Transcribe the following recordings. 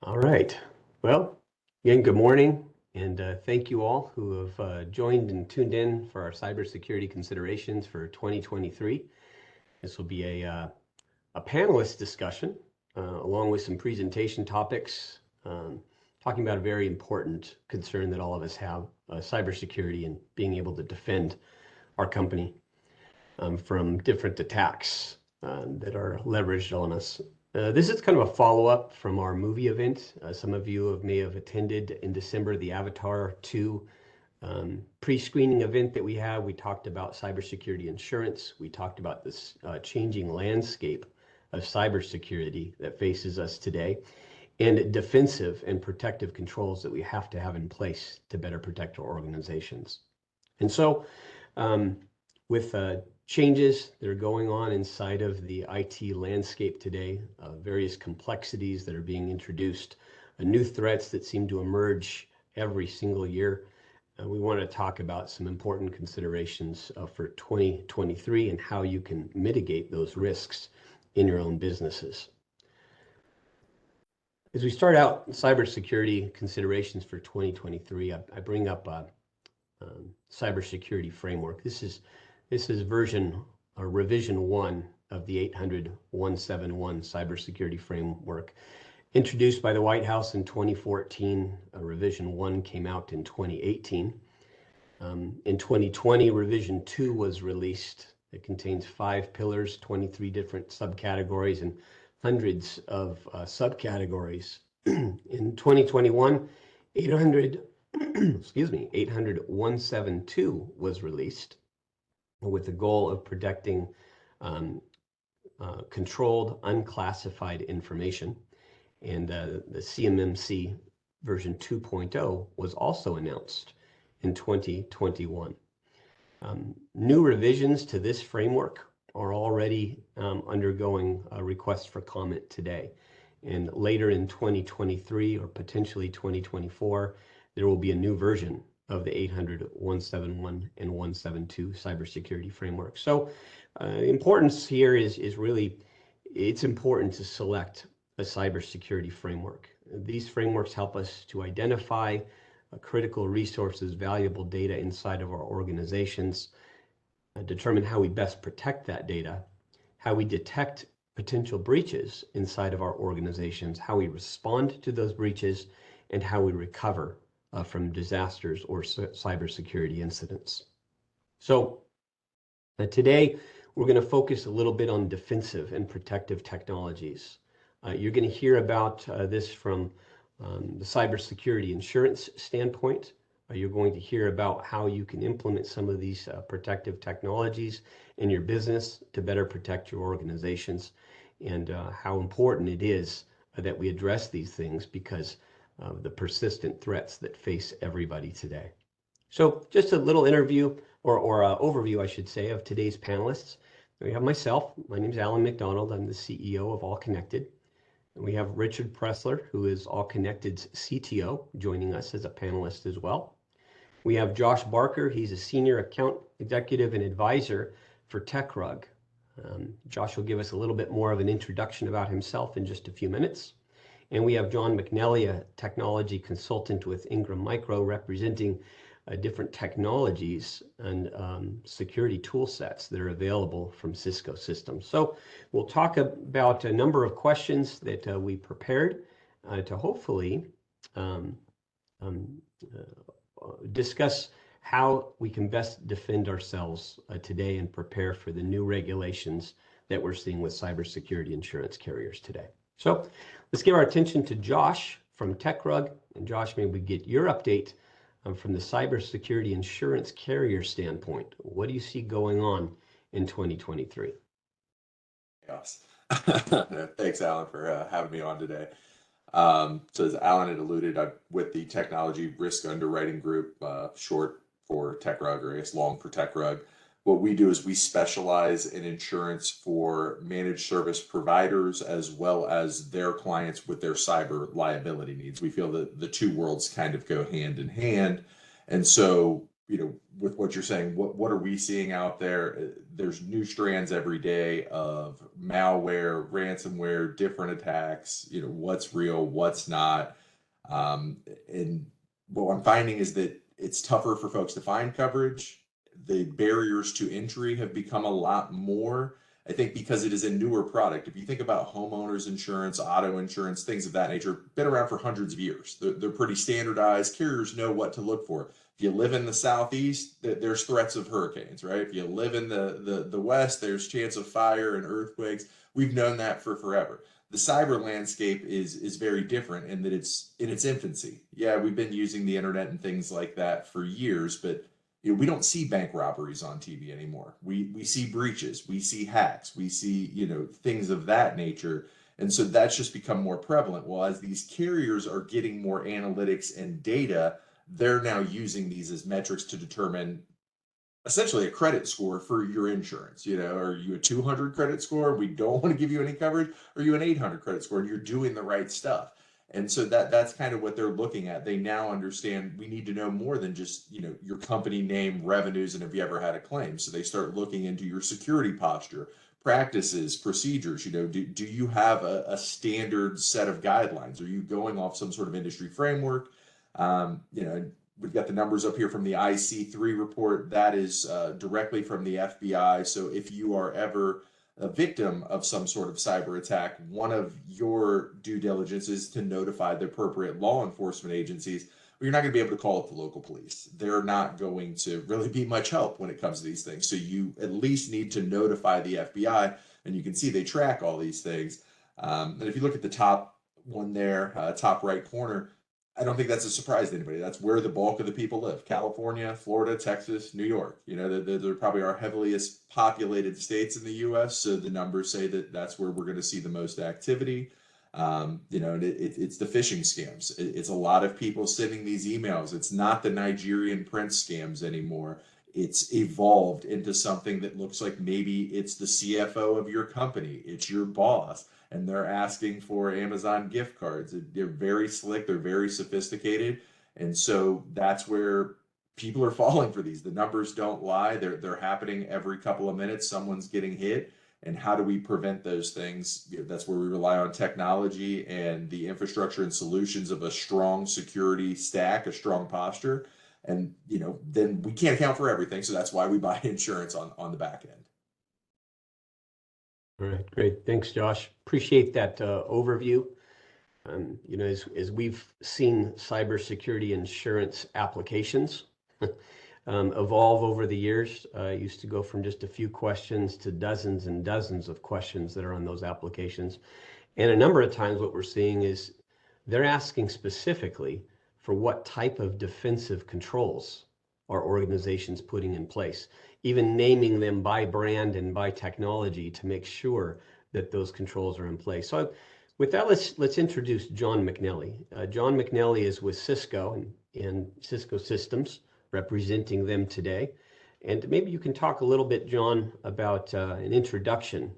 All right. Well, again, good morning, and thank you all who have joined and tuned in for our cybersecurity considerations for 2023. This will be a panelist discussion along with some presentation topics, talking about a very important concern that all of us have, cybersecurity and being able to defend our company from different attacks that are leveraged on us. This is kind of a follow-up from our movie event. Some of you may have attended in December the Avatar 2 pre-screening event that we had. We talked about cybersecurity insurance. We talked about this changing landscape of cybersecurity that faces us today, and defensive and protective controls that we have to have in place to better protect our organizations. And so with changes that are going on inside of the IT landscape today, various complexities that are being introduced, new threats that seem to emerge every single year. We want to talk about some important considerations for 2023 and how you can mitigate those risks in your own businesses. As we start out cybersecurity considerations for 2023, I bring up a cybersecurity framework. This is version or revision 1 of the 800.171 cybersecurity framework, introduced by the White House in 2014. Revision 1 came out in 2018. In 2020, revision 2 was released. It contains 5 pillars, 23 different subcategories, and hundreds of subcategories. In 2021, 800.172 was released, with the goal of protecting controlled, unclassified information. And the CMMC version 2.0 was also announced in 2021. New revisions to this framework are already undergoing a request for comment today. And later in 2023 or potentially 2024, there will be a new version of the 800.171 and 172 cybersecurity framework. So the importance here is really, it's important to select a cybersecurity framework. These frameworks help us to identify critical resources, valuable data inside of our organizations, determine how we best protect that data, how we detect potential breaches inside of our organizations, how we respond to those breaches, and how we recover from disasters or cybersecurity incidents. So today we're going to focus a little bit on defensive and protective technologies. You're going to hear about this from the cybersecurity insurance standpoint. You're going to hear about how you can implement some of these protective technologies in your business to better protect your organizations, and how important it is that we address these things because of the persistent threats that face everybody today. So just a little interview or overview, I should say, of today's panelists. We have myself. My name is Alan McDonald. I'm the CEO of AllConnected. And we have Richard Pressler, who is AllConnected's CTO, joining us as a panelist as well. We have Josh Barker. He's a senior account executive and advisor for TechRug. Josh will give us a little bit more of an introduction about himself in just a few minutes. And we have John McNally, a technology consultant with Ingram Micro, representing different technologies and security tool sets that are available from Cisco systems. So we'll talk about a number of questions that we prepared to hopefully discuss how we can best defend ourselves today and prepare for the new regulations that we're seeing with cybersecurity insurance carriers today. So let's give our attention to Josh from TechRug. And Josh, may we get your update from the cybersecurity insurance carrier standpoint? What do you see going on in 2023? Yes. Thanks, Alan, for having me on today. So as Alan had alluded, I'm with the Technology Risk Underwriting Group, short for TechRug, or I guess long for TechRug. What we do is we specialize in insurance for managed service providers as well as their clients with their cyber liability needs. We feel that the two worlds kind of go hand in hand. And so, with what you're saying, what are we seeing out there? there's new strands every day of malware, ransomware, different attacks, what's real, what's not. And what I'm finding is that it's tougher for folks to find coverage. The barriers to entry have become a lot more, I think, because it is a newer product. If you think about homeowners insurance, auto insurance, things of that nature, been around for hundreds of years. They're pretty standardized. Carriers know what to look for. If you live in the Southeast, there's threats of hurricanes, right? If you live in the West, there's chance of fire and earthquakes. We've known that for forever. The cyber landscape is very different in that it's in its infancy. Yeah, we've been using the internet and things like that for years, but we don't see bank robberies on TV anymore. We see breaches, we see hacks, we see things of that nature, and so that's just become more prevalent. Well, as these carriers are getting more analytics and data, they're now using these as metrics to determine essentially a credit score for your insurance. Are you a 200 credit score? We don't want to give you any coverage. Are you an 800 credit score and you're doing the right stuff? And so that's kind of what they're looking at. They now understand we need to know more than just, your company name, revenues, and have you ever had a claim? So they start looking into your security posture, practices, procedures. Do you have a standard set of guidelines? Are you going off some sort of industry framework? We've got the numbers up here from the IC3 report. That is directly from the FBI. So if you are ever a victim of some sort of cyber attack, one of your due diligence is to notify the appropriate law enforcement agencies. But you're not going to be able to call up the local police. They're not going to really be much help when it comes to these things. So you at least need to notify the FBI, and you can see they track all these things. And if you look at the top one there, top right corner, I don't think that's a surprise to anybody. That's where the bulk of the people live. California, Florida, Texas, New York. They're probably our heaviest populated states in the U.S. So the numbers say that that's where we're going to see the most activity. And it's the phishing scams. It's a lot of people sending these emails. It's not the Nigerian prince scams anymore. It's evolved into something that looks like maybe it's the CFO of your company. It's your boss, and they're asking for Amazon gift cards. They're very slick, they're very sophisticated, and so that's where people are falling for these. The numbers don't lie. They're happening every couple of minutes. Someone's getting hit, and how do we prevent those things? That's where we rely on technology and the infrastructure and solutions of a strong security stack, a strong posture. And then we can't account for everything, so that's why we buy insurance on the back end. All right, great. Thanks, Josh. Appreciate that overview. As we've seen cybersecurity insurance applications evolve over the years, used to go from just a few questions to dozens and dozens of questions that are on those applications. And a number of times what we're seeing is they're asking specifically for what type of defensive controls are organizations putting in place, even naming them by brand and by technology to make sure that those controls are in place. So with that, let's introduce John McNally. John McNally is with Cisco and Cisco Systems, representing them today. And maybe you can talk a little bit, John, about an introduction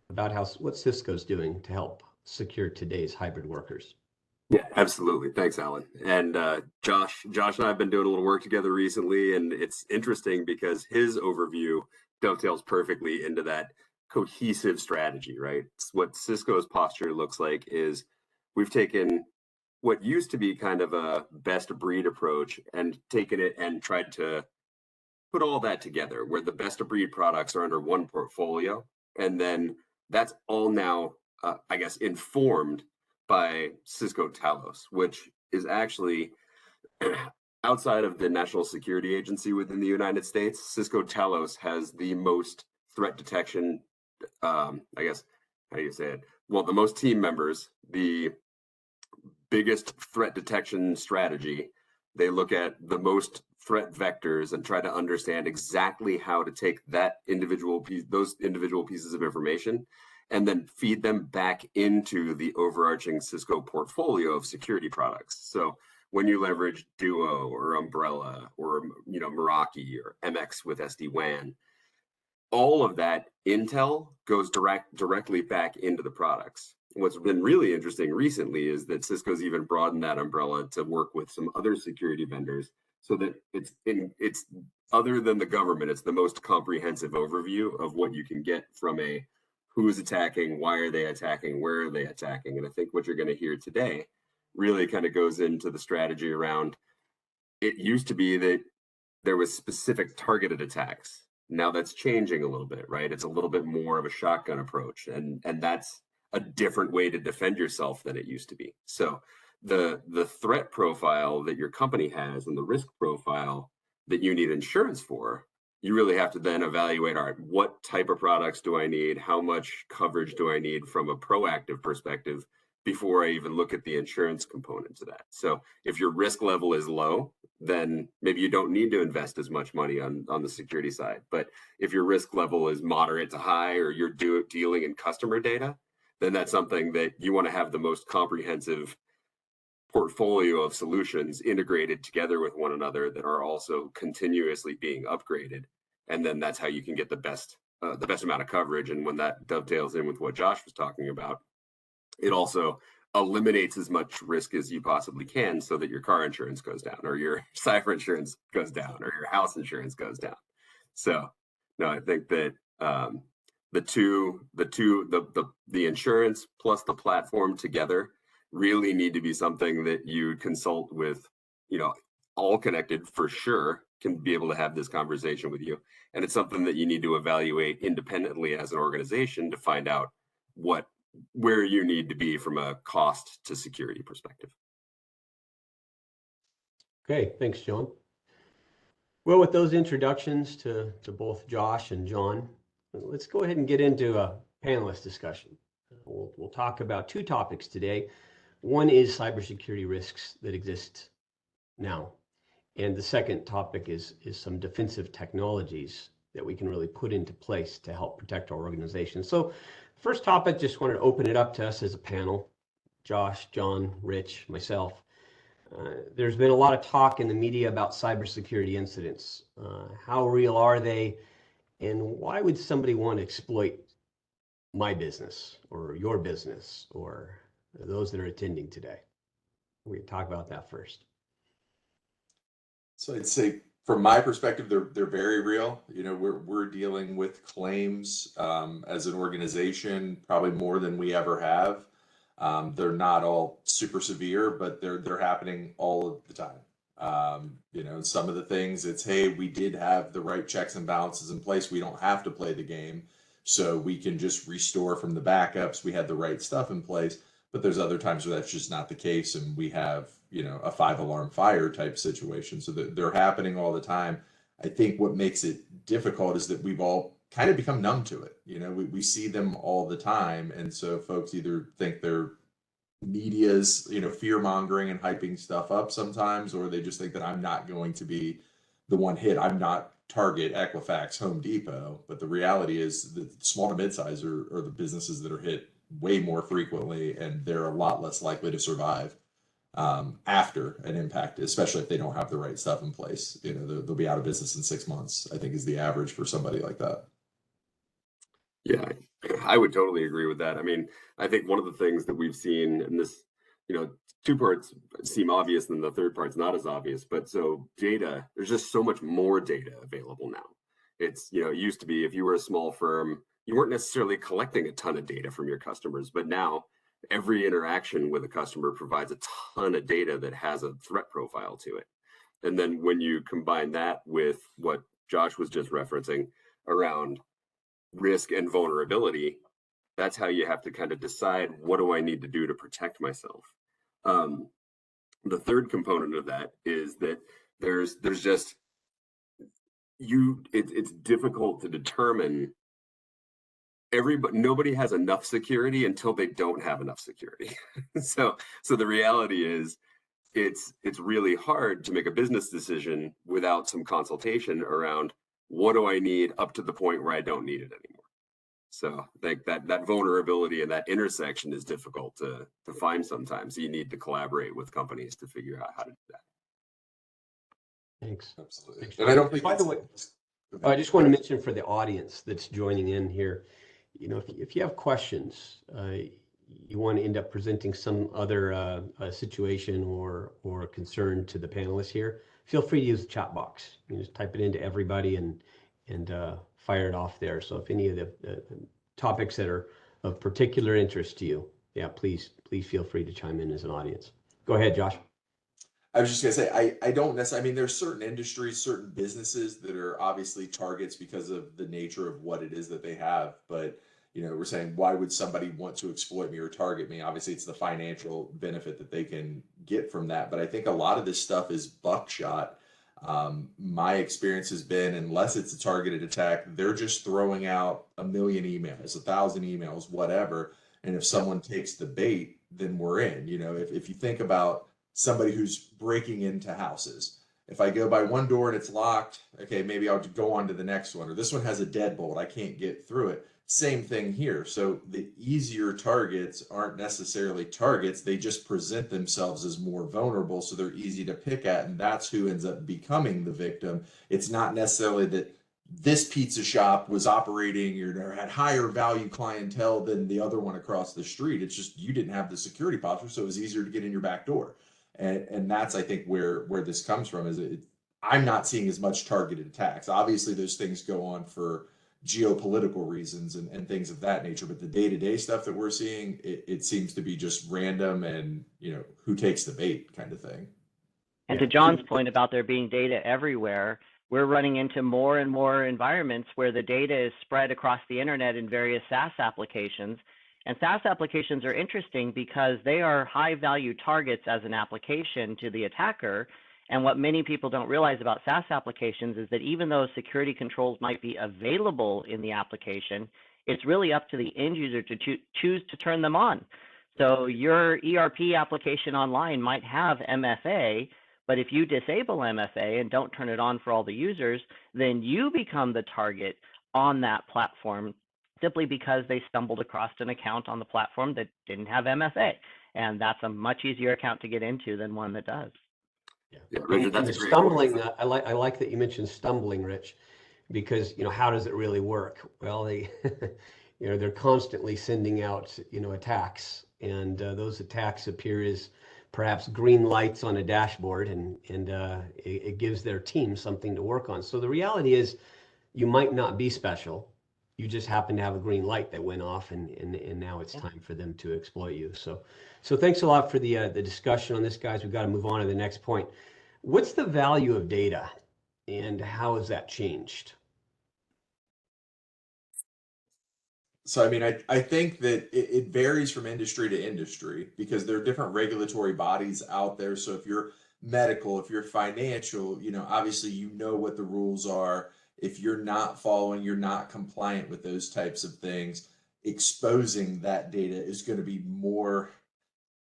about what Cisco's doing to help secure today's hybrid workers. Yeah, absolutely. Thanks, Alan. And Josh and I have been doing a little work together recently, and it's interesting because his overview dovetails perfectly into that cohesive strategy, right? What Cisco's posture looks like is we've taken what used to be kind of a best of breed approach and taken it and tried to put all that together where the best of breed products are under one portfolio. And then that's all now, informed by Cisco Talos, which is actually outside of the National Security Agency within the United States. Cisco Talos has the most threat detection, how do you say it? Well, the most team members, the biggest threat detection strategy. They look at the most threat vectors and try to understand exactly how to take those individual pieces of information and then feed them back into the overarching Cisco portfolio of security products. So when you leverage Duo or Umbrella or Meraki or MX with SD-WAN, all of that intel goes directly back into the products. What's been really interesting recently is that Cisco's even broadened that umbrella to work with some other security vendors so that it's other than the government, it's the most comprehensive overview of what you can get from a who's attacking, why are they attacking, where are they attacking. And I think what you're going to hear today really kind of goes into the strategy around, it used to be that there was specific targeted attacks. Now that's changing a little bit, right? It's a little bit more of a shotgun approach, and that's a different way to defend yourself than it used to be. So the threat profile that your company has and the risk profile that you need insurance for, you really have to then evaluate, all right, what type of products do I need? How much coverage do I need from a proactive perspective before I even look at the insurance component to that? So if your risk level is low, then maybe you don't need to invest as much money on the security side. But if your risk level is moderate to high, or you're dealing in customer data, then that's something that you want to have the most comprehensive portfolio of solutions integrated together with one another that are also continuously being upgraded. And then that's how you can get the best amount of coverage. And when that dovetails in with what Josh was talking about, it also eliminates as much risk as you possibly can, so that your car insurance goes down, or your cyber insurance goes down, or your house insurance goes down. So no, I think that the insurance plus the platform together really need to be something that you consult with, AllConnected for sure can be able to have this conversation with you. And it's something that you need to evaluate independently as an organization to find out where you need to be from a cost to security perspective. Okay, thanks, John. Well, with those introductions to both Josh and John, let's go ahead and get into a panelist discussion. We'll talk about two topics today. One is cybersecurity risks that exist now. And the second topic is some defensive technologies that we can really put into place to help protect our organization. So first topic, just wanted to open it up to us as a panel. Josh, John, Rich, myself. There's been a lot of talk in the media about cybersecurity incidents. How real are they? And why would somebody want to exploit my business or your business or those that are attending today? We can talk about that first. So I'd say, from my perspective, they're very real. We're dealing with claims as an organization, probably more than we ever have. They're not all super severe, but they're happening all of the time. Some of the things, it's, hey, we did have the right checks and balances in place. We don't have to play the game, so we can just restore from the backups. We had the right stuff in place. But there's other times where that's just not the case, and we have, a 5-alarm fire type situation. So they're happening all the time. I think what makes it difficult is that we've all kind of become numb to it. We see them all the time, and so folks either think they're media's, fear mongering and hyping stuff up sometimes, or they just think that I'm not going to be the one hit. I'm not Target, Equifax, Home Depot. But the reality is that small to mid-size are the businesses that are hit way more frequently, and they're a lot less likely to survive after an impact, especially if they don't have the right stuff in place. They'll be out of business in 6 months, I think, is the average for somebody like that. Yeah, I would totally agree with that. I mean, I think one of the things that we've seen in this, two parts seem obvious, and the third part's not as obvious. But so data, there's just so much more data available now. It's, it used to be, if you were a small firm, you weren't necessarily collecting a ton of data from your customers, but now every interaction with a customer provides a ton of data that has a threat profile to it. And then when you combine that with what Josh was just referencing around risk and vulnerability, that's how you have to kind of decide, what do I need to do to protect myself? The third component of that is that there's just it's difficult to determine. Nobody has enough security until they don't have enough security. So the reality is, it's really hard to make a business decision without some consultation around, what do I need up to the point where I don't need it anymore. So I think that vulnerability and that intersection is difficult to find sometimes. So you need to collaborate with companies to figure out how to do that. Thanks. Absolutely. Thanks, And I don't think, by the way, I just want to mention for the audience that's joining in here, if you have questions, you want to end up presenting some other situation or concern to the panelists here, feel free to use the chat box. You just type it into everybody and fire it off there. So if any of the topics that are of particular interest to you, yeah, please feel free to chime in as an audience. Go ahead, Josh. I was just gonna say, I don't necessarily, I mean, there's certain industries, certain businesses that are obviously targets because of the nature of what it is that they have. But, we're saying, why would somebody want to exploit me or target me? Obviously, it's the financial benefit that they can get from that. But I think a lot of this stuff is buckshot. My experience has been, unless it's a targeted attack, they're just throwing out 1,000,000 emails, 1,000 emails, whatever. And if someone takes the bait, then we're in. If you think about somebody who's breaking into houses. If I go by one door and it's locked, okay, maybe I'll go on to the next one. Or this one has a deadbolt, I can't get through it. Same thing here. So the easier targets aren't necessarily targets. They just present themselves as more vulnerable, so they're easy to pick at. And that's who ends up becoming the victim. It's not necessarily that this pizza shop was operating or had higher value clientele than the other one across the street. It's just you didn't have the security posture, so it was easier to get in your back door. And that's, I think, where this comes from. I'm not seeing as much targeted attacks. Obviously, those things go on for geopolitical reasons and things of that nature. But the day-to-day stuff that we're seeing, it seems to be just random and, who takes the bait kind of thing. And to John's point about there being data everywhere, we're running into more and more environments where the data is spread across the internet in various SaaS applications. And SaaS applications are interesting because they are high value targets as an application to the attacker. And what many people don't realize about SaaS applications is that even though security controls might be available in the application, it's really up to the end user to choose to turn them on. So your ERP application online might have MFA, but if you disable MFA and don't turn it on for all the users, then you become the target on that platform simply because they stumbled across an account on the platform that didn't have MFA. And that's a much easier account to get into than one that does. Yeah, Richard, that's and great. stumbling, I like that you mentioned stumbling, Rich, because, how does it really work? Well, they, they're constantly sending out, attacks, and those attacks appear as perhaps green lights on a dashboard, and it gives their team something to work on. So the reality is you might not be special. You just happen to have a green light that went off, and now it's time for them to exploit you. So thanks a lot for the discussion on this, guys. We've got to move on to the next point. What's the value of data, and how has that changed? So, I mean, I think that it varies from industry to industry because there are different regulatory bodies out there. So if you're medical, if you're financial, obviously what the rules are. If you're not following, you're not compliant with those types of things, exposing that data is going to be more,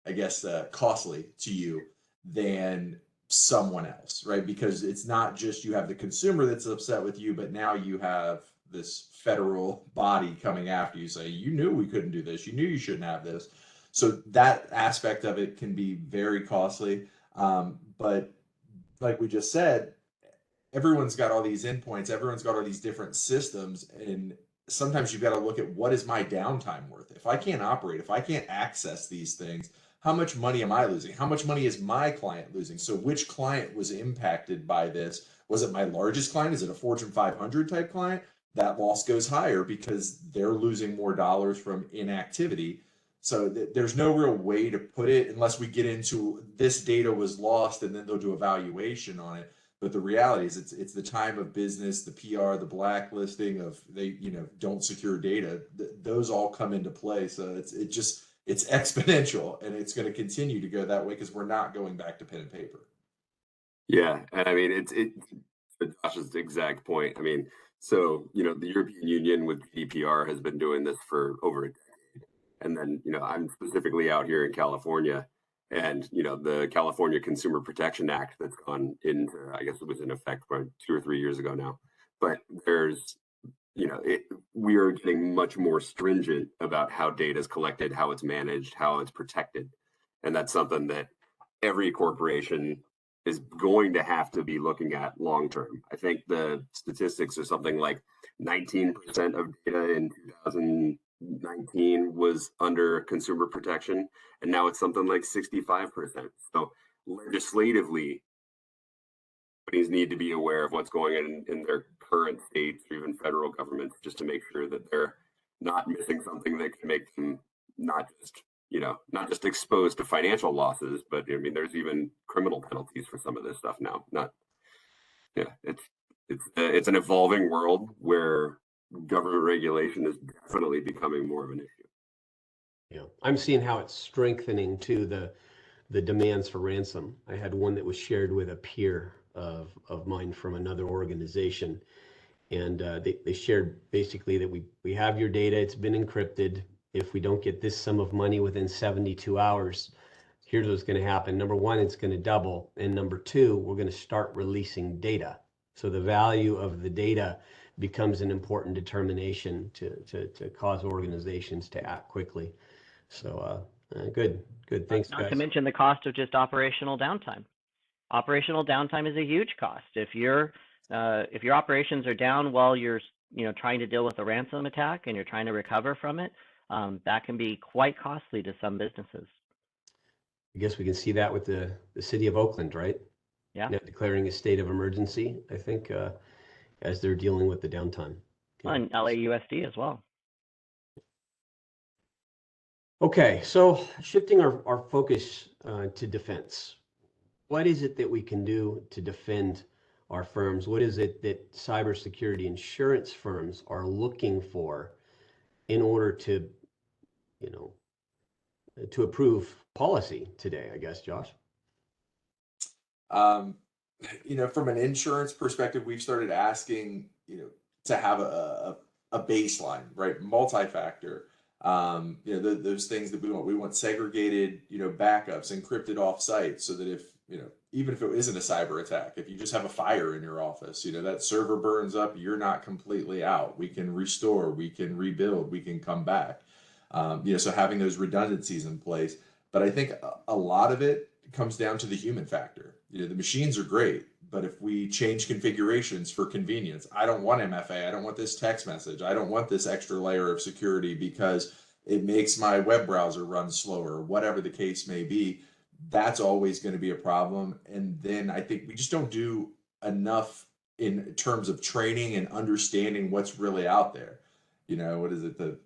I guess, costly to you than someone else, right? Because it's not just you have the consumer that's upset with you, but now you have this federal body coming after you saying, you knew we couldn't do this. You knew you shouldn't have this. So that aspect of it can be very costly. But like we just said, everyone's got all these endpoints, everyone's got all these different systems, and sometimes you've got to look at what is my downtime worth. If I can't operate, if I can't access these things, how much money am I losing? How much money is my client losing? So which client was impacted by this? Was it my largest client? Is it a Fortune 500 type client? That loss goes higher because they're losing more dollars from inactivity. So there's no real way to put it unless we get into this data was lost and then they'll do evaluation on it. But the reality is it's the time of business, the PR, the blacklisting of they, don't secure data. Those all come into play. So it's exponential, and it's going to continue to go that way because we're not going back to pen and paper. Yeah, and I mean it's Josh's exact point. I mean, so the European Union with GDPR has been doing this for over a decade, and then I'm specifically out here in California. And the California Consumer Protection Act that's gone into, I guess it was in effect about 2 or 3 years ago now. But there's, we are getting much more stringent about how data is collected, how it's managed, how it's protected, and that's something that every corporation is going to have to be looking at long term. I think the statistics are something like 19% of data in 2019 was under consumer protection, and now it's something like 65%. So legislatively, companies need to be aware of what's going on in their current states or even federal governments, just to make sure that they're not missing something that can make them not just, not just exposed to financial losses, but I mean, there's even criminal penalties for some of this stuff now. It's an evolving world where government regulation is definitely becoming more of an issue. Yeah, I'm seeing how it's strengthening too the demands for ransom. I had one that was shared with a peer of mine from another organization, and they shared basically that we have your data, it's been encrypted. If we don't get this sum of money within 72 hours, here's what's going to happen. Number one, it's going to double, and number two, we're going to start releasing data. So the value of the data becomes an important determination to cause organizations to act quickly. So good. Thanks, guys. Not to mention the cost of just operational downtime. Operational downtime is a huge cost. If your operations are down while you're trying to deal with a ransom attack and you're trying to recover from it, that can be quite costly to some businesses. I guess we can see that with the city of Oakland, right? Yeah. Now declaring a state of emergency, I think, as they're dealing with the downtime. Yeah. And LAUSD as well. Okay, so shifting our focus to defense. What is it that we can do to defend our firms? What is it that cybersecurity insurance firms are looking for in order to, to approve policy today, I guess, Josh? From an insurance perspective, we've started asking, to have a baseline, right? Multi-factor. Those things that we want. We want segregated, backups, encrypted off-site, so that if, even if it isn't a cyber attack, if you just have a fire in your office, that server burns up, you're not completely out. We can restore, we can rebuild, we can come back. So having those redundancies in place. But I think a lot of it comes down to the human factor. The machines are great, but if we change configurations for convenience, I don't want MFA, I don't want this text message, I don't want this extra layer of security because it makes my web browser run slower, whatever the case may be, that's always going to be a problem. And then I think we just don't do enough in terms of training and understanding what's really out there. What is it? The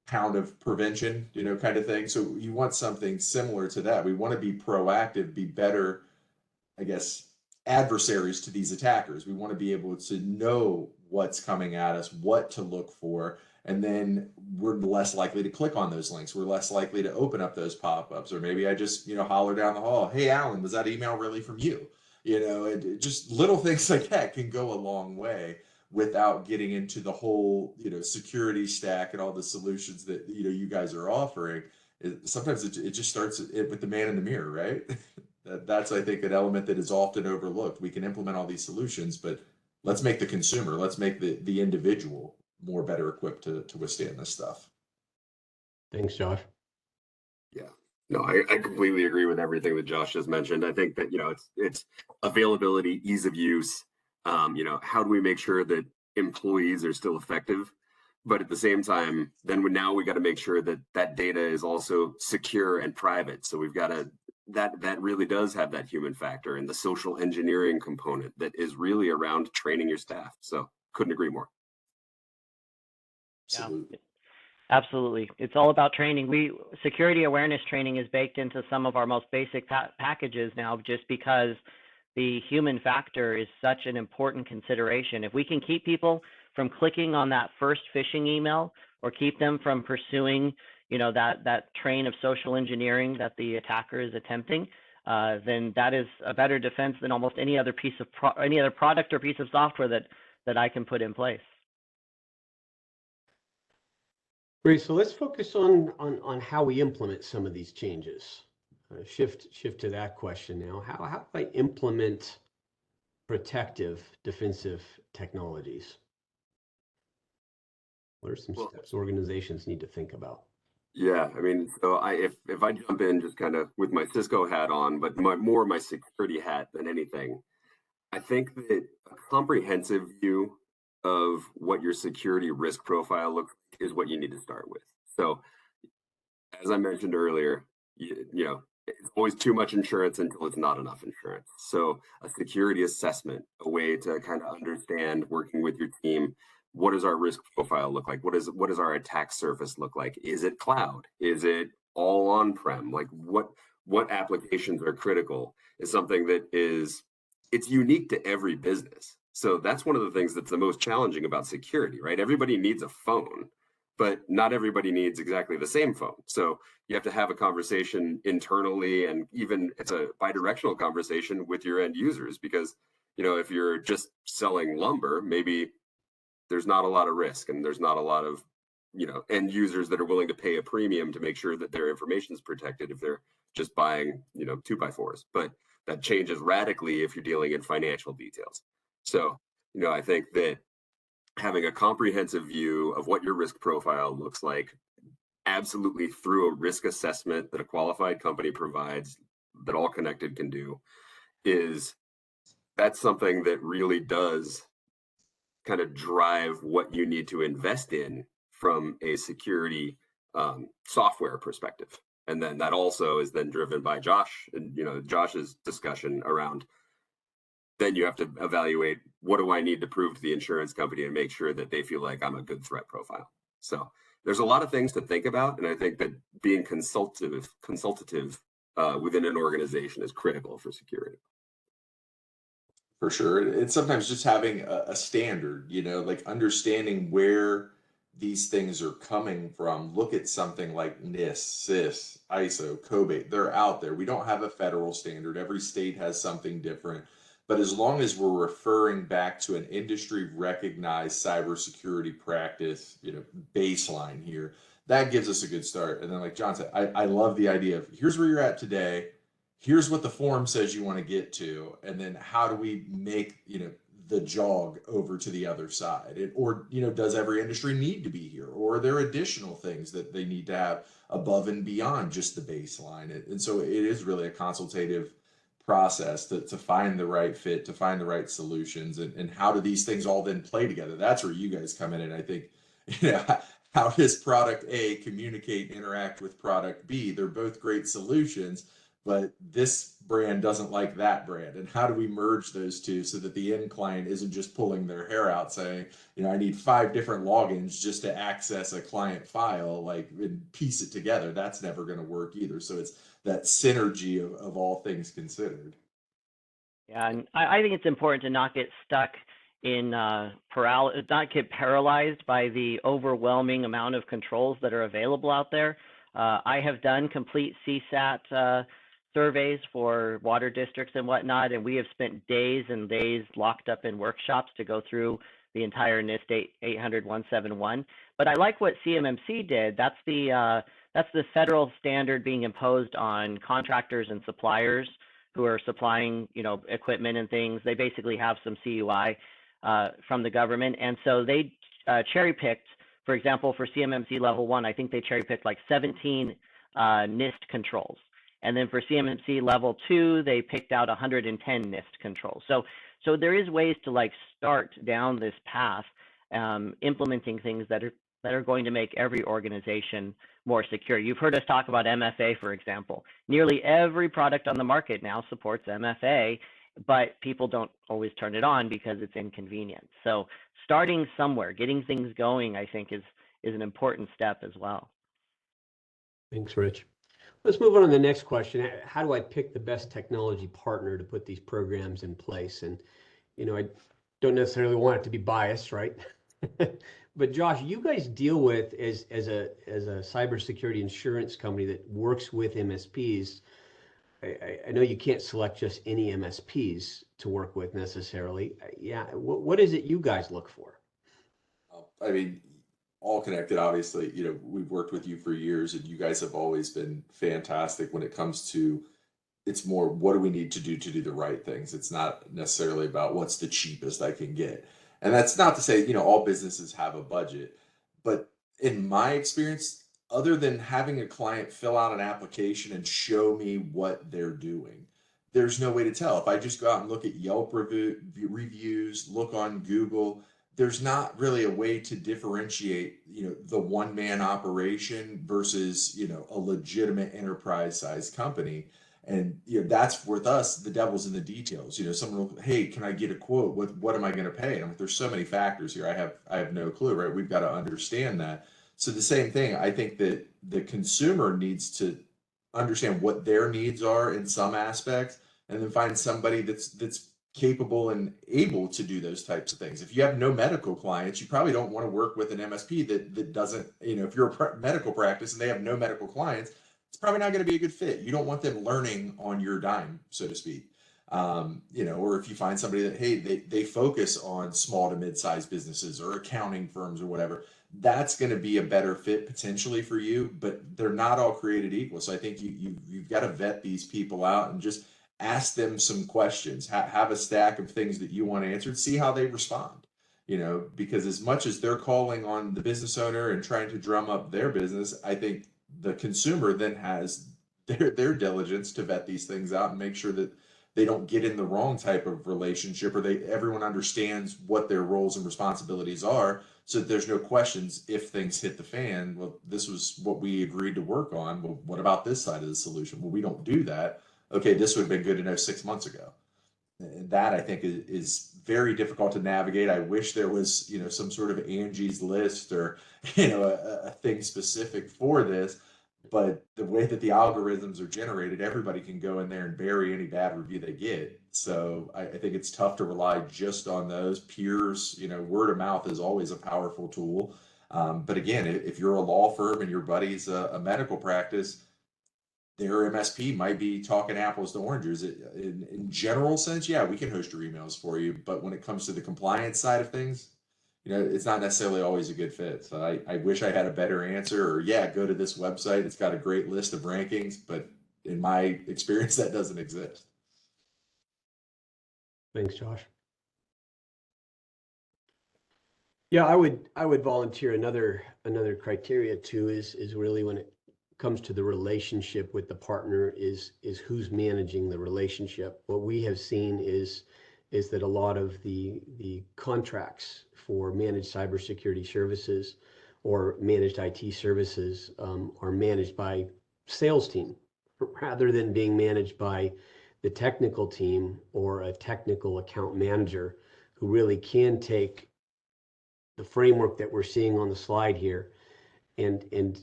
pound of prevention, kind of thing. So you want something similar to that. We want to be proactive, be better, I guess, adversaries to these attackers. We want to be able to know what's coming at us, what to look for, and then we're less likely to click on those links. We're less likely to open up those pop-ups, or maybe I just, holler down the hall, "Hey, Alan, was that email really from you?" Just little things like that can go a long way without getting into the whole, security stack and all the solutions that, you guys are offering. Sometimes it just starts with the man in the mirror, right? That's, I think, an element that is often overlooked. We can implement all these solutions, but let's make the consumer, let's make the individual more better equipped to withstand this stuff. Thanks, Josh. Yeah, no, I completely agree with everything that Josh just mentioned. I think that, it's availability, ease of use. How do we make sure that employees are still effective? But at the same time, then now we got to make sure that that data is also secure and private. So we've got to, that really does have that human factor and the social engineering component that is really around training your staff. So couldn't agree more. Absolutely. Yeah, absolutely. It's all about training. Security awareness training is baked into some of our most basic packages now, just because the human factor is such an important consideration. If we can keep people from clicking on that first phishing email, or keep them from pursuing, that train of social engineering that the attacker is attempting, then that is a better defense than almost any other any other product or piece of software that I can put in place. Great. So let's focus on how we implement some of these changes. Shift to that question now. How do I implement protective defensive technologies? What are some steps organizations need to think about? Yeah, I mean, so if I jump in just kind of with my Cisco hat on, but more my security hat than anything, I think that a comprehensive view of what your security risk profile looks like is what you need to start with. So as I mentioned earlier, it's always too much insurance until it's not enough insurance. So a security assessment, a way to kind of understand, working with your team, what does our risk profile look like? What does our attack surface look like? Is it cloud? Is it all on-prem? Like what applications are critical is something that it's unique to every business. So that's one of the things that's the most challenging about security, right? Everybody needs a phone, but not everybody needs exactly the same phone. So you have to have a conversation internally, and even it's a bidirectional conversation with your end users, because if you're just selling lumber, maybe there's not a lot of risk, and there's not a lot of end users that are willing to pay a premium to make sure that their information is protected if they're just buying 2x4s. But that changes radically if you're dealing in financial details. So I think that having a comprehensive view of what your risk profile looks like, absolutely through a risk assessment that a qualified company provides, that AllConnected can do, that's something that really does kind of drive what you need to invest in from a security software perspective. And then that also is then driven by Josh and Josh's discussion around, then you have to evaluate, what do I need to prove to the insurance company and make sure that they feel like I'm a good threat profile. So there's a lot of things to think about, and I think that being consultative within an organization is critical for security. For sure. It's sometimes just having a standard, like understanding where these things are coming from. Look at something like NIST, CIS, ISO, COBIT. They're out there. We don't have a federal standard. Every state has something different. But as long as we're referring back to an industry recognized cybersecurity practice, baseline here, that gives us a good start. And then, like John said, I love the idea of, here's where you're at today. Here's what the form says you want to get to, and then how do we make the jog over to the other side? Or does every industry need to be here, or are there additional things that they need to have above and beyond just the baseline? And so it is really a consultative process to find the right fit, to find the right solutions, and how do these things all then play together? That's where you guys come in. And I think how does product A communicate, interact with product B? They're both great solutions, but this brand doesn't like that brand. And how do we merge those two so that the end client isn't just pulling their hair out saying, I need 5 different logins just to access a client file, and piece it together? That's never going to work either. So it's that synergy of all things considered. Yeah, and I think it's important to not get stuck in not get paralyzed by the overwhelming amount of controls that are available out there. I have done complete CSAT surveys for water districts and whatnot, and we have spent days and days locked up in workshops to go through the entire NIST 800-171. But I like what CMMC did. That's the federal standard being imposed on contractors and suppliers who are supplying, equipment and things. They basically have some CUI from the government, and so they cherry picked. For example, for CMMC level 1, I think they cherry picked like 17 NIST controls. And then for CMMC level 2, they picked out 110 NIST controls. So there is ways to start down this path, implementing things that are going to make every organization more secure. You've heard us talk about MFA, for example. Nearly every product on the market now supports MFA, but people don't always turn it on because it's inconvenient. So starting somewhere, getting things going, I think is an important step as well. Thanks, Rich. Let's move on to the next question. How do I pick the best technology partner to put these programs in place? And, I don't necessarily want it to be biased, right? But Josh, you guys deal with, as a cybersecurity insurance company that works with MSPs, I know you can't select just any MSPs to work with necessarily. Yeah, what is it you guys look for? I mean, AllConnected, obviously, we've worked with you for years, and you guys have always been fantastic when it comes to, it's more, what do we need to do the right things? It's not necessarily about what's the cheapest I can get. And that's not to say, all businesses have a budget, but in my experience, other than having a client fill out an application and show me what they're doing, there's no way to tell. If I just go out and look at Yelp reviews, look on Google, there's not really a way to differentiate, the one-man operation versus, a legitimate enterprise-sized company. And that's with us, the devil's in the details. Someone will, hey, can I get a quote? What am I going to pay? And I'm like, there's so many factors here. I have no clue, right? We've got to understand that. So the same thing, I think that the consumer needs to understand what their needs are in some aspects, and then find somebody that's capable and able to do those types of things. If you have no medical clients, you probably don't want to work with an MSP that doesn't, if you're a medical practice and they have no medical clients, it's probably not going to be a good fit. You don't want them learning on your dime, so to speak. Or if you find somebody that, hey, they focus on small to mid-sized businesses or accounting firms or whatever, that's going to be a better fit potentially for you, but they're not all created equal. So I think you've got to vet these people out and just ask them some questions, have a stack of things that you want answered, see how they respond. Because as much as they're calling on the business owner and trying to drum up their business, I think the consumer then has their diligence to vet these things out and make sure that they don't get in the wrong type of relationship, or everyone understands what their roles and responsibilities are, so that there's no questions if things hit the fan. Well, this was what we agreed to work on. Well, what about this side of the solution? Well, we don't do that. Okay, this would have been good to know 6 months ago. And that, I think, is very difficult to navigate. I wish there was, some sort of Angie's List or, a thing specific for this. But the way that the algorithms are generated, everybody can go in there and bury any bad review they get. So I think it's tough to rely just on those peers. Word of mouth is always a powerful tool. But again, if you're a law firm and your buddy's a medical practice, their MSP might be talking apples to oranges. In general sense, yeah, we can host your emails for you, but when it comes to the compliance side of things, it's not necessarily always a good fit. So I wish I had a better answer, or yeah, go to this website. It's got a great list of rankings, but in my experience, that doesn't exist. Thanks, Josh. Yeah, I would volunteer another criteria too is really when it comes to the relationship with the partner is who's managing the relationship. What we have seen is that a lot of the contracts for managed cybersecurity services or managed IT services are managed by sales team rather than being managed by the technical team or a technical account manager who really can take the framework that we're seeing on the slide here and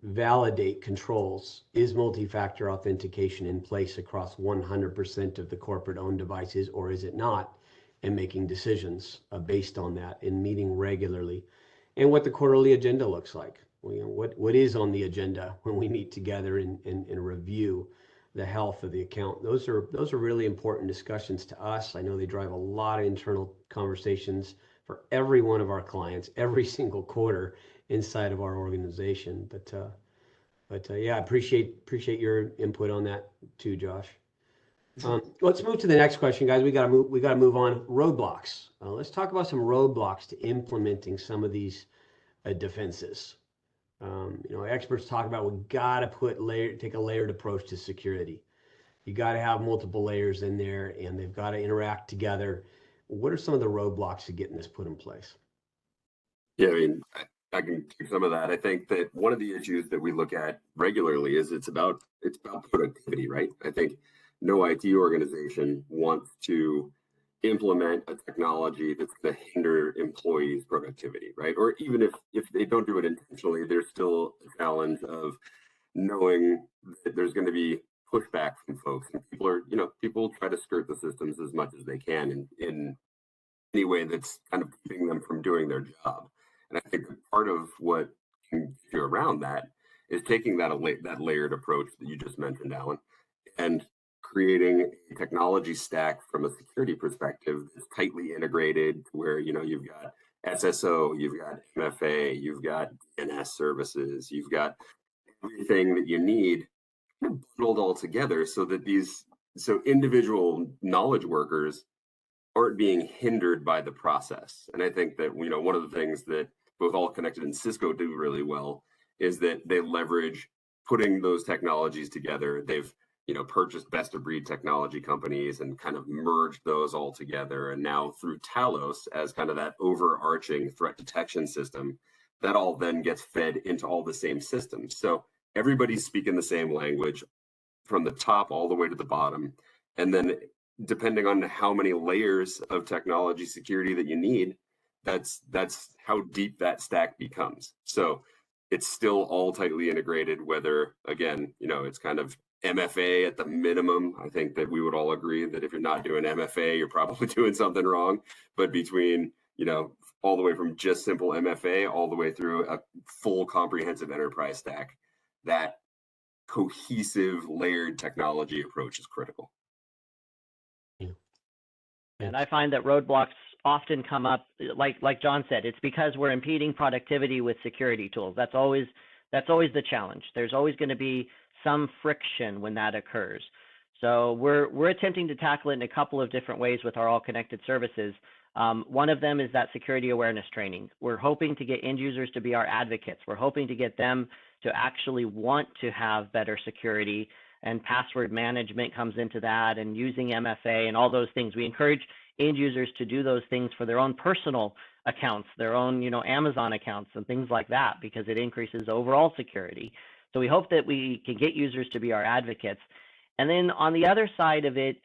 validate controls. Is multi-factor authentication in place across 100% of the corporate owned devices, or is it not? And making decisions based on that and meeting regularly, and what the quarterly agenda looks like. What is on the agenda when we meet together and review the health of the account. Those are really important discussions to us. I know they drive a lot of internal conversations for every one of our clients every single quarter inside of our organization. But yeah, I appreciate your input on that too, Josh. Let's move to the next question, guys. We gotta move on. Roadblocks. Let's talk about some roadblocks to implementing some of these defenses. Experts talk about we gotta take a layered approach to security. You gotta have multiple layers in there, and they've got to interact together. What are some of the roadblocks to getting this put in place? Yeah, I mean, I can take some of that. I think that one of the issues that we look at regularly is it's about productivity, right? I think no IT organization wants to implement a technology that's going to hinder employees' productivity, right? Or even if they don't do it intentionally, there's still a challenge of knowing that there's going to be pushback from folks, and people try to skirt the systems as much as they can in any way that's kind of keeping them from doing their job. And I think part of what can get you around that is taking that layered approach that you just mentioned, Alan, and creating a technology stack from a security perspective that's tightly integrated, where you've got SSO, you've got MFA, you've got DNS services, you've got everything that you need bundled all together, so that individual knowledge workers aren't being hindered by the process. And I think that one of the things that both AllConnected and Cisco do really well is that they leverage putting those technologies together. They've purchased best of breed technology companies and kind of merged those all together. And now through Talos as kind of that overarching threat detection system, that all then gets fed into all the same systems. So everybody's speaking the same language from the top all the way to the bottom. And then depending on how many layers of technology security that you need, that's how deep that stack becomes. So it's still all tightly integrated, whether, again, it's kind of MFA at the minimum. I think that we would all agree that if you're not doing MFA, you're probably doing something wrong. But between, all the way from just simple MFA all the way through a full comprehensive enterprise stack, that cohesive layered technology approach is critical. Yeah. And I find that roadblocks often come up, like John said, it's because we're impeding productivity with security tools. That's always the challenge. There's always going to be some friction when that occurs. So we're attempting to tackle it in a couple of different ways with our AllConnected services. One of them is that security awareness training. We're hoping to get end users to be our advocates. We're hoping to get them to actually want to have better security, and password management comes into that, and using MFA and all those things. We encourage end users to do those things for their own personal accounts, their own, Amazon accounts and things like that, because it increases overall security. So we hope that we can get users to be our advocates. And then on the other side of it,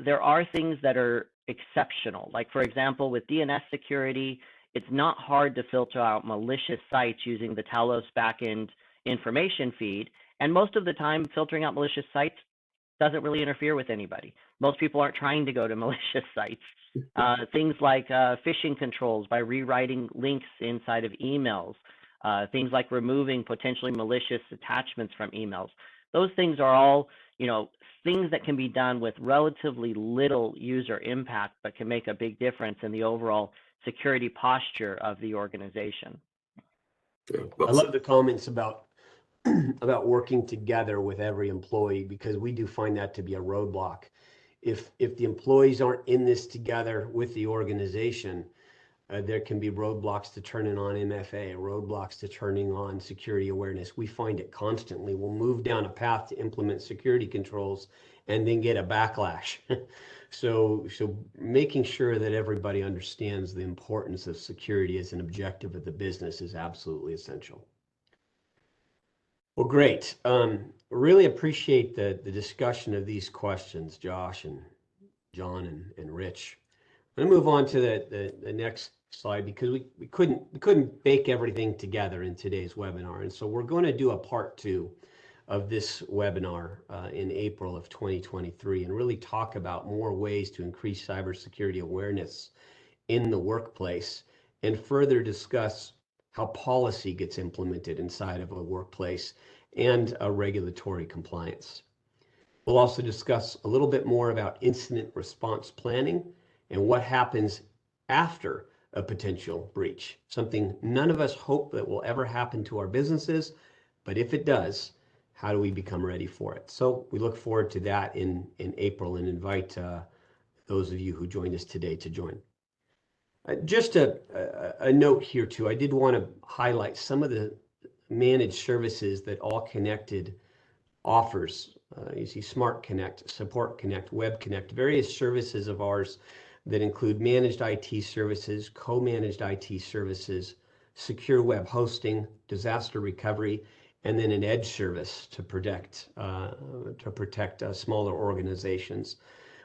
there are things that are exceptional. Like, for example, with DNS security, it's not hard to filter out malicious sites using the Talos backend information feed. And most of the time, filtering out malicious sites doesn't really interfere with anybody. Most people aren't trying to go to malicious sites. Things like phishing controls by rewriting links inside of emails, things like removing potentially malicious attachments from emails. Those things are all, things that can be done with relatively little user impact, but can make a big difference in the overall security posture of the organization. I love the comments about working together with every employee, because we do find that to be a roadblock. If the employees aren't in this together with the organization, there can be roadblocks to turning on MFA, roadblocks to turning on security awareness. We find it constantly. We'll move down a path to implement security controls and then get a backlash. So making sure that everybody understands the importance of security as an objective of the business is absolutely essential. Well, great. Really appreciate the discussion of these questions, Josh and John and Rich. I'm going to move on to the next slide, because we couldn't bake everything together in today's webinar, and so we're going to do a part 2 of this webinar in April of 2023, and really talk about more ways to increase cybersecurity awareness in the workplace, and further discuss how policy gets implemented inside of a workplace and regulatory compliance. We'll also discuss a little bit more about incident response planning and what happens after a potential breach. Something none of us hope that will ever happen to our businesses, but if it does, how do we become ready for it? So we look forward to that in April, and invite those of you who joined us today to join. Just a note here too, I did want to highlight some of the managed services that AllConnected offers. You see Smart Connect, Support Connect, Web Connect, various services of ours that include managed IT services, co-managed IT services, secure web hosting, disaster recovery, and then an edge service to protect smaller organizations.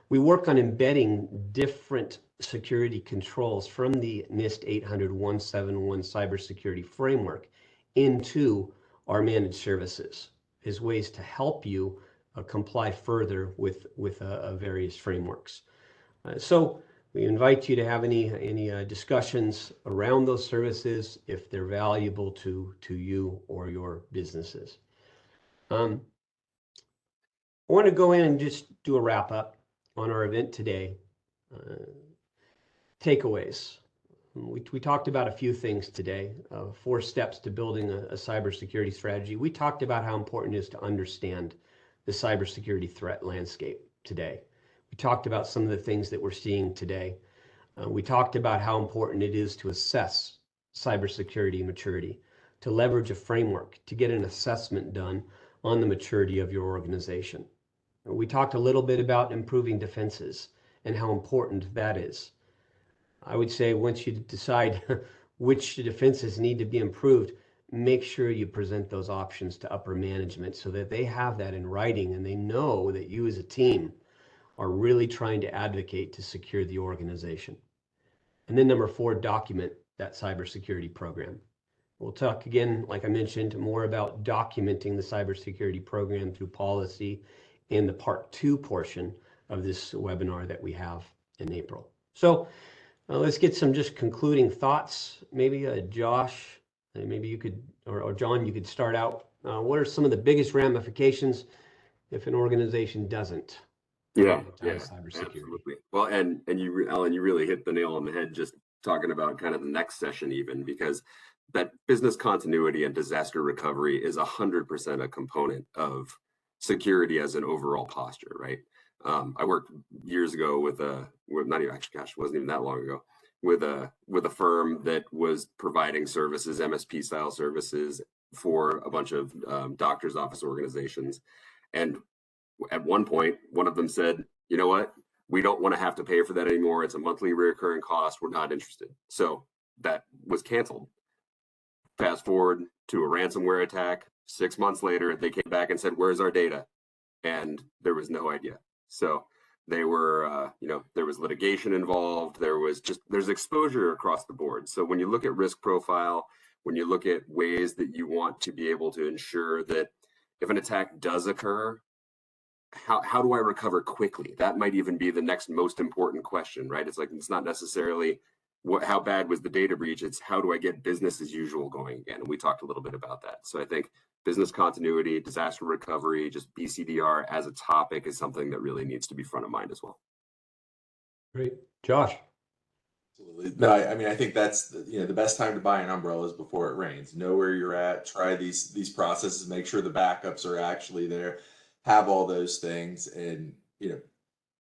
We work on embedding different security controls from the NIST 800-171 cybersecurity framework into our managed services as ways to help you comply further with various frameworks. So we invite you to have any discussions around those services if they're valuable to you or your businesses. I want to go in and just do a wrap up on our event today. Takeaways. We talked about a few things today, 4 steps to building a cybersecurity strategy. We talked about how important it is to understand the cybersecurity threat landscape today. We talked about some of the things that we're seeing today. We talked about how important it is to assess cybersecurity maturity, to leverage a framework, to get an assessment done on the maturity of your organization. We talked a little bit about improving defenses and how important that is. I would say once you decide which defenses need to be improved, make sure you present those options to upper management so that they have that in writing and they know that you as a team are really trying to advocate to secure the organization. And then number 4, document that cybersecurity program. We'll talk again, like I mentioned, more about documenting the cybersecurity program through policy in the part 2 portion of this webinar that we have in April. So let's get some just concluding thoughts. Maybe Josh, maybe you could, or John, you could start out. What are some of the biggest ramifications if an organization doesn't prioritize cybersecurity? Absolutely. Well, and you, Alan, you really hit the nail on the head just talking about kind of the next session even, because that business continuity and disaster recovery is 100% a component of security as an overall posture, right? I worked years ago with not even, actually, gosh, it wasn't even that long ago, with a firm that was providing services, MSP style services for a bunch of doctor's office organizations. And at one point, one of them said, you know what? We don't want to have to pay for that anymore. It's a monthly recurring cost. We're not interested. So that was canceled. Fast forward to a ransomware attack. 6 months later, they came back and said, where's our data? And there was no idea. So they were, there was litigation involved. There's exposure across the board. So when you look at risk profile, when you look at ways that you want to be able to ensure that if an attack does occur, how do I recover quickly? That might even be the next most important question, right? It's not necessarily how bad was the data breach, it's how do I get business as usual going again? And we talked a little bit about that. So I think business continuity, disaster recovery, just BCDR as a topic is something that really needs to be front of mind as well. Great. Josh. Absolutely. No, I mean, I think that's the best time to buy an umbrella is before it rains. Know where you're at, try these processes, make sure the backups are actually there, have all those things. And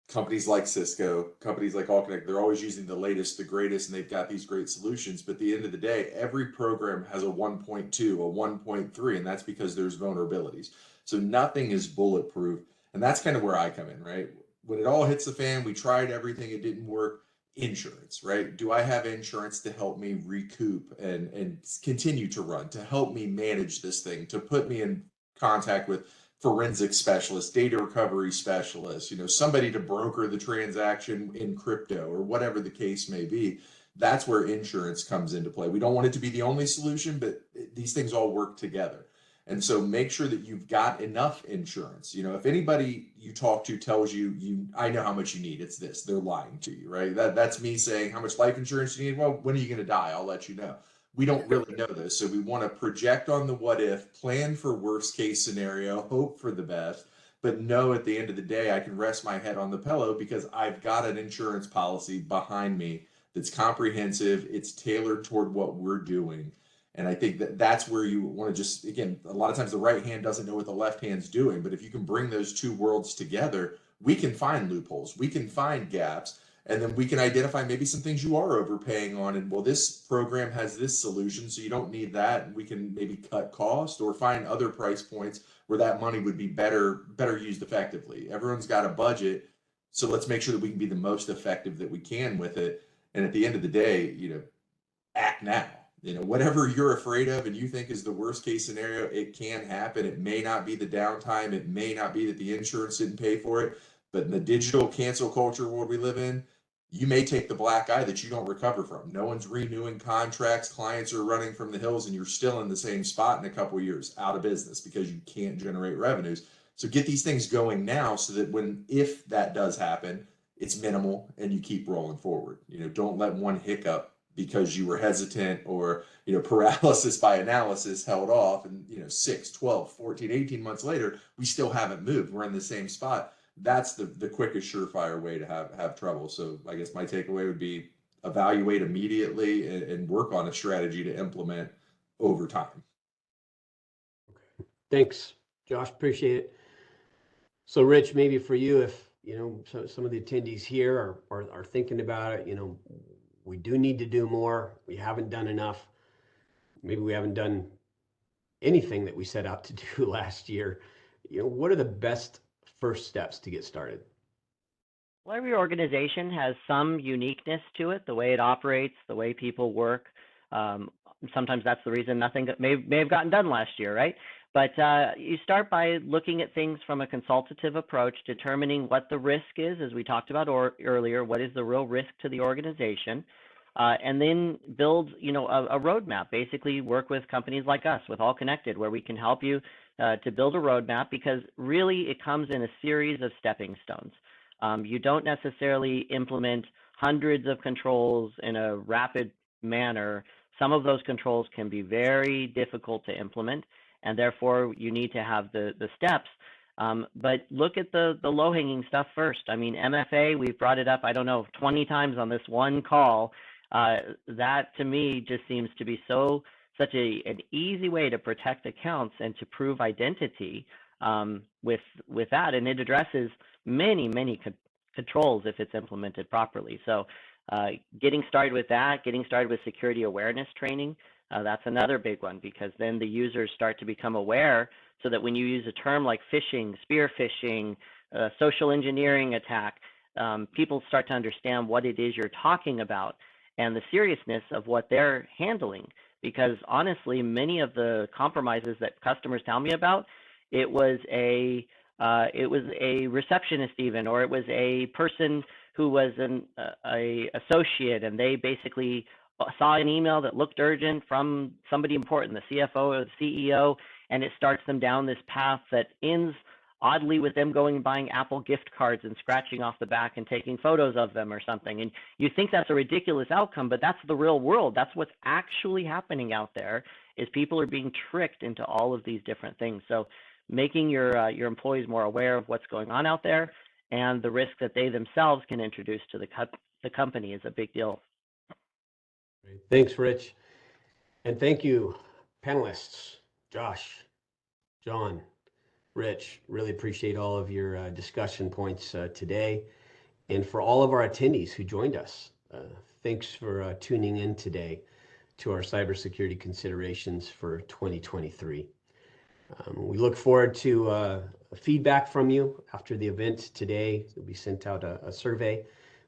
companies like Cisco, companies like AllConnected, they're always using the latest, the greatest, and they've got these great solutions. But at the end of the day, every program has a 1.2, a 1.3, and that's because there's vulnerabilities. So nothing is bulletproof. And that's kind of where I come in, right? When it all hits the fan, we tried everything, it didn't work. Insurance, right? Do I have insurance to help me recoup and continue to run, to help me manage this thing, to put me in contact with forensic specialists, data recovery specialists, somebody to broker the transaction in crypto or whatever the case may be? That's where insurance comes into play. We don't want it to be the only solution, but these things all work together. And so make sure that you've got enough insurance. If anybody you talk to tells you, I know how much you need, it's this, they're lying to you, right? That's me saying, how much life insurance you need? Well, when are you going to die? I'll let you know. We don't really know this. So we want to project on the what if, plan for worst case scenario, hope for the best, but know at the end of the day, I can rest my head on the pillow because I've got an insurance policy behind me that's comprehensive. It's tailored toward what we're doing. And I think that's where you want to just, again, a lot of times the right hand doesn't know what the left hand's doing. But if you can bring those two worlds together, we can find loopholes, we can find gaps, and then we can identify maybe some things you are overpaying on. And well, this program has this solution, so you don't need that. And we can maybe cut cost or find other price points where that money would be better used effectively. Everyone's got a budget, so let's make sure that we can be the most effective that we can with it. And at the end of the day, act now. Whatever you're afraid of and you think is the worst case scenario, it can happen. It may not be the downtime. It may not be that the insurance didn't pay for it. But in the digital cancel culture world we live in, you may take the black eye that you don't recover from. No one's renewing contracts. Clients are running from the hills and you're still in the same spot in a couple of years, out of business because you can't generate revenues. So get these things going now so that if that does happen, it's minimal and you keep rolling forward. Don't let one hiccup because you were hesitant or paralysis by analysis held off, and 6, 12, 14, 18 months later we still haven't moved, we're in the same spot. That's the quickest surefire way to have trouble. So I guess my takeaway would be evaluate immediately and work on a strategy to implement over time. Okay. Thanks, Josh, appreciate it. So Rich, maybe for you, if some of the attendees here are thinking about it, we do need to do more. We haven't done enough. Maybe we haven't done anything that we set out to do last year. What are the best first steps to get started? Well, every organization has some uniqueness to it, the way it operates, the way people work. Sometimes that's the reason nothing may have gotten done last year, right? But you start by looking at things from a consultative approach, determining what the risk is, as we talked about earlier, what is the real risk to the organization, and then build, a roadmap. Basically, work with companies like us, with AllConnected, where we can help you to build a roadmap, because really it comes in a series of stepping stones. You don't necessarily implement hundreds of controls in a rapid manner. Some of those controls can be very difficult to implement, and therefore you need to have the steps. But look at the low-hanging stuff first. I mean, MFA, we've brought it up, 20 times on this one call. That to me just seems to be such an easy way to protect accounts and to prove identity with that, and it addresses many controls if it's implemented properly. So getting started with that, getting started with security awareness training, that's another big one, because then the users start to become aware, so that when you use a term like phishing, spear phishing, social engineering attack, people start to understand what it is you're talking about and the seriousness of what they're handling. Because honestly, many of the compromises that customers tell me about, it was a receptionist even, or it was a person who was a associate, and they basically saw an email that looked urgent from somebody important, the CFO or the CEO, and it starts them down this path that ends oddly with them going and buying Apple gift cards and scratching off the back and taking photos of them or something. And you think that's a ridiculous outcome, but that's the real world. That's what's actually happening out there, is people are being tricked into all of these different things. So making your employees more aware of what's going on out there and the risk that they themselves can introduce to the company is a big deal. Great. Thanks, Rich. And thank you, panelists, Josh, John, Rich. Really appreciate all of your discussion points today. And for all of our attendees who joined us, thanks for tuning in today to our cybersecurity considerations for 2023. We look forward to feedback from you after the event today. We sent out a survey.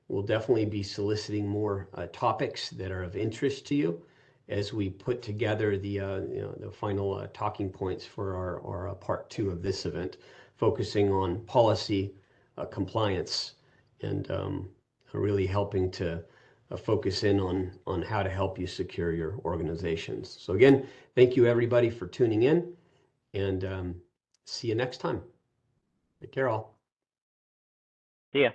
We'll definitely be soliciting more topics that are of interest to you as we put together the final talking points for our part 2 of this event, focusing on policy compliance and really helping to focus in on how to help you secure your organizations. So again, thank you everybody for tuning in, and see you next time. Take care all. See ya.